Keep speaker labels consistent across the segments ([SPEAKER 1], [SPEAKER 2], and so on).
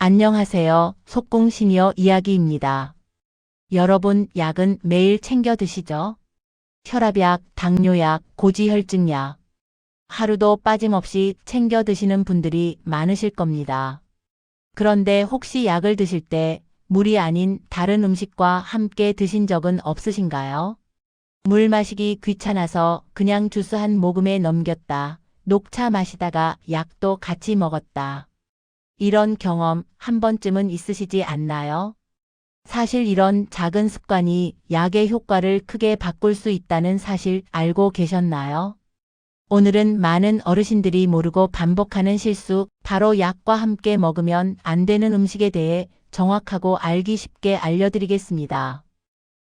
[SPEAKER 1] 안녕하세요. 속궁 시니어 이야기입니다. 여러분, 약은 매일 챙겨 드시죠? 혈압약, 당뇨약, 고지혈증약. 하루도 빠짐없이 챙겨 드시는 분들이 많으실 겁니다. 그런데 혹시 약을 드실 때 물이 아닌 다른 음식과 함께 드신 적은 없으신가요? 물 마시기 귀찮아서 그냥 주스 한 모금에 넘겼다. 녹차 마시다가 약도 같이 먹었다. 이런 경험 한 번쯤은 있으시지 않나요? 사실 이런 작은 습관이 약의 효과를 크게 바꿀 수 있다는 사실 알고 계셨나요? 오늘은 많은 어르신들이 모르고 반복하는 실수, 바로 약과 함께 먹으면 안 되는 음식에 대해 정확하고 알기 쉽게 알려드리겠습니다.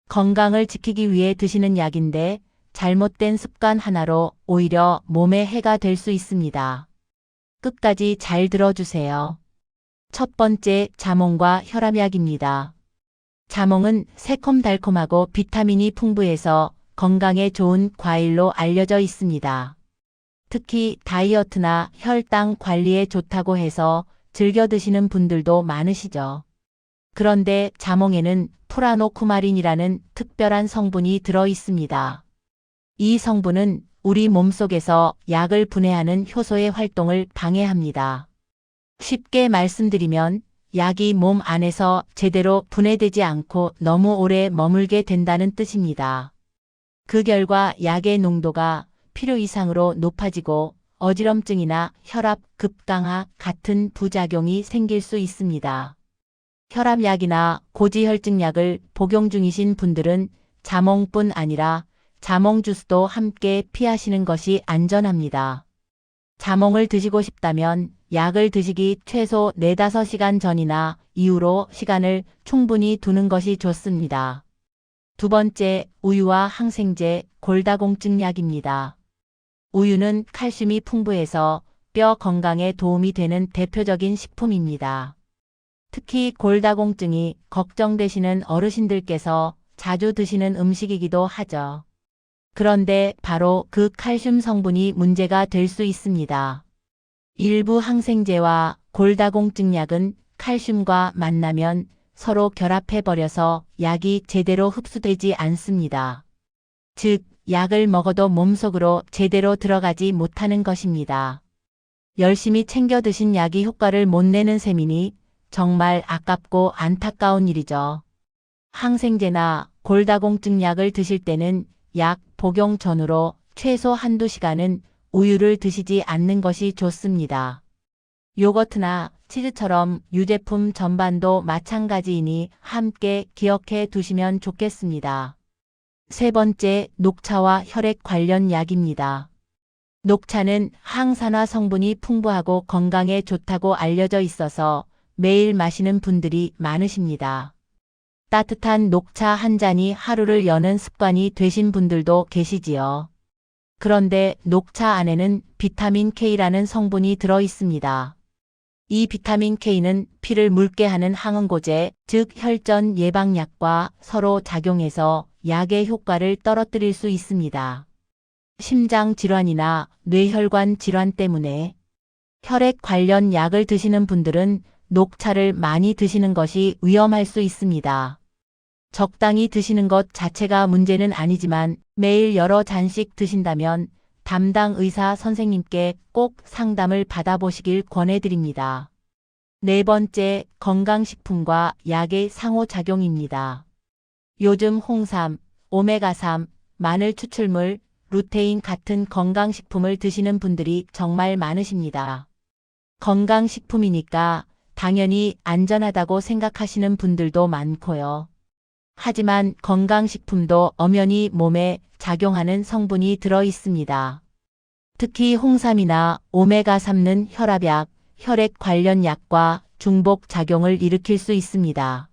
[SPEAKER 1] 건강을 지키기 위해 드시는 약인데 잘못된 습관 하나로 오히려 몸에 해가 될 수 있습니다. 끝까지 잘 들어주세요. 첫 번째, 자몽과 혈압약입니다. 자몽은 새콤달콤하고 비타민이 풍부해서 건강에 좋은 과일로 알려져 있습니다. 특히 다이어트나 혈당 관리에 좋다고 해서 즐겨 드시는 분들도 많으시죠. 그런데 자몽에는 프라노쿠마린이라는 특별한 성분이 들어 있습니다. 이 성분은 우리 몸속에서 약을 분해하는 효소의 활동을 방해합니다. 쉽게 말씀드리면 약이 몸 안에서 제대로 분해되지 않고 너무 오래 머물게 된다는 뜻입니다. 그 결과 약의 농도가 필요 이상으로 높아지고 어지럼증이나 혈압 급강하 같은 부작용이 생길 수 있습니다. 혈압약이나 고지혈증약을 복용 중이신 분들은 자몽뿐 아니라 자몽 주스도 함께 피하시는 것이 안전합니다. 자몽을 드시고 싶다면 약을 드시기 최소 4-5시간 전이나 이후로 시간을 충분히 두는 것이 좋습니다. 두 번째, 우유와 항생제, 골다공증 약입니다. 우유는 칼슘이 풍부해서 뼈 건강에 도움이 되는 대표적인 식품입니다. 특히 골다공증이 걱정되시는 어르신들께서 자주 드시는 음식이기도 하죠. 그런데 바로 그 칼슘 성분이 문제가 될 수 있습니다. 일부 항생제와 골다공증 약은 칼슘과 만나면 서로 결합해버려서 약이 제대로 흡수되지 않습니다. 즉, 약을 먹어도 몸속으로 제대로 들어가지 못하는 것입니다. 열심히 챙겨 드신 약이 효과를 못 내는 셈이니 정말 아깝고 안타까운 일이죠. 항생제나 골다공증 약을 드실 때는 약 복용 전후로 최소 한두 시간은 우유를 드시지 않는 것이 좋습니다. 요거트나 치즈처럼 유제품 전반도 마찬가지이니 함께 기억해 두시면 좋겠습니다. 세 번째, 녹차와 혈액 관련 약입니다. 녹차는 항산화 성분이 풍부하고 건강에 좋다고 알려져 있어서 매일 마시는 분들이 많으십니다. 따뜻한 녹차 한 잔이 하루를 여는 습관이 되신 분들도 계시지요. 그런데 녹차 안에는 비타민 K라는 성분이 들어 있습니다. 이 비타민 K는 피를 묽게 하는 항응고제, 즉 혈전 예방약과 서로 작용해서 약의 효과를 떨어뜨릴 수 있습니다. 심장 질환이나 뇌혈관 질환 때문에 혈액 관련 약을 드시는 분들은 녹차를 많이 드시는 것이 위험할 수 있습니다. 적당히 드시는 것 자체가 문제는 아니지만 매일 여러 잔씩 드신다면 담당 의사 선생님께 꼭 상담을 받아보시길 권해드립니다. 네 번째, 건강식품과 약의 상호작용입니다. 요즘 홍삼, 오메가3, 마늘 추출물, 루테인 같은 건강식품을 드시는 분들이 정말 많으십니다. 건강식품이니까 당연히 안전하다고 생각하시는 분들도 많고요. 하지만 건강식품도 엄연히 몸에 작용하는 성분이 들어 있습니다. 특히 홍삼이나 오메가3는 혈압약, 혈액 관련 약과 중복 작용을 일으킬 수 있습니다.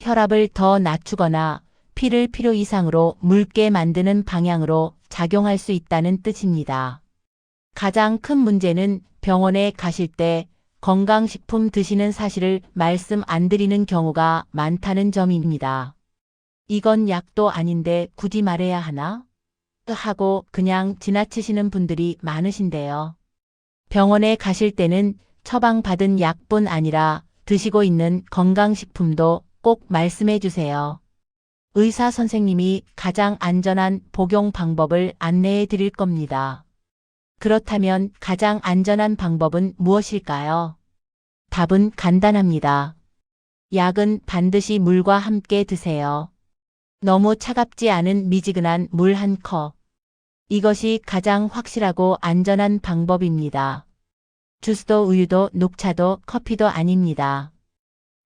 [SPEAKER 1] 혈압을 더 낮추거나 피를 필요 이상으로 묽게 만드는 방향으로 작용할 수 있다는 뜻입니다. 가장 큰 문제는 병원에 가실 때 건강식품 드시는 사실을 말씀 안 드리는 경우가 많다는 점입니다. 이건 약도 아닌데 굳이 말해야 하나? 하고 그냥 지나치시는 분들이 많으신데요. 병원에 가실 때는 처방받은 약뿐 아니라 드시고 있는 건강식품도 꼭 말씀해 주세요. 의사 선생님이 가장 안전한 복용 방법을 안내해 드릴 겁니다. 그렇다면 가장 안전한 방법은 무엇일까요? 답은 간단합니다. 약은 반드시 물과 함께 드세요. 너무 차갑지 않은 미지근한 물 한 컵. 이것이 가장 확실하고 안전한 방법입니다. 주스도 우유도 녹차도 커피도 아닙니다.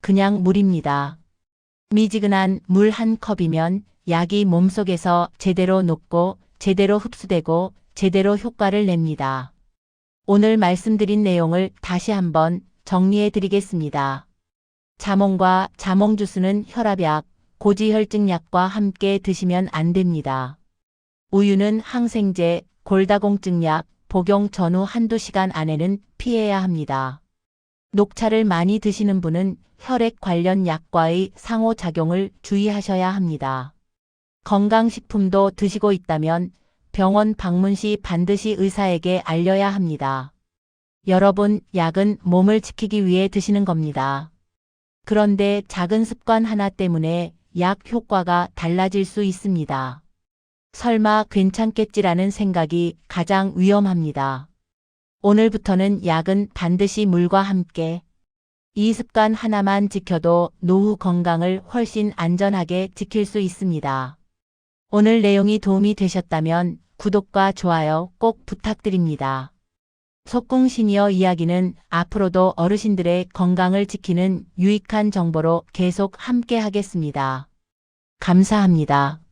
[SPEAKER 1] 그냥 물입니다. 미지근한 물 한 컵이면 약이 몸속에서 제대로 녹고 제대로 흡수되고 제대로 효과를 냅니다. 오늘 말씀드린 내용을 다시 한번 정리해 드리겠습니다. 자몽과 자몽 주스는 혈압약, 고지혈증약과 함께 드시면 안 됩니다. 우유는 항생제, 골다공증약, 복용 전후 한두 시간 안에는 피해야 합니다. 녹차를 많이 드시는 분은 혈액 관련 약과의 상호작용을 주의하셔야 합니다. 건강식품도 드시고 있다면 병원 방문 시 반드시 의사에게 알려야 합니다. 여러분, 약은 몸을 지키기 위해 드시는 겁니다. 그런데 작은 습관 하나 때문에 약 효과가 달라질 수 있습니다. 설마 괜찮겠지라는 생각이 가장 위험합니다. 오늘부터는 약은 반드시 물과 함께. 이 습관 하나만 지켜도 노후 건강을 훨씬 안전하게 지킬 수 있습니다. 오늘 내용이 도움이 되셨다면 구독과 좋아요 꼭 부탁드립니다. 속궁 시니어 이야기는 앞으로도 어르신들의 건강을 지키는 유익한 정보로 계속 함께 하겠습니다. 감사합니다.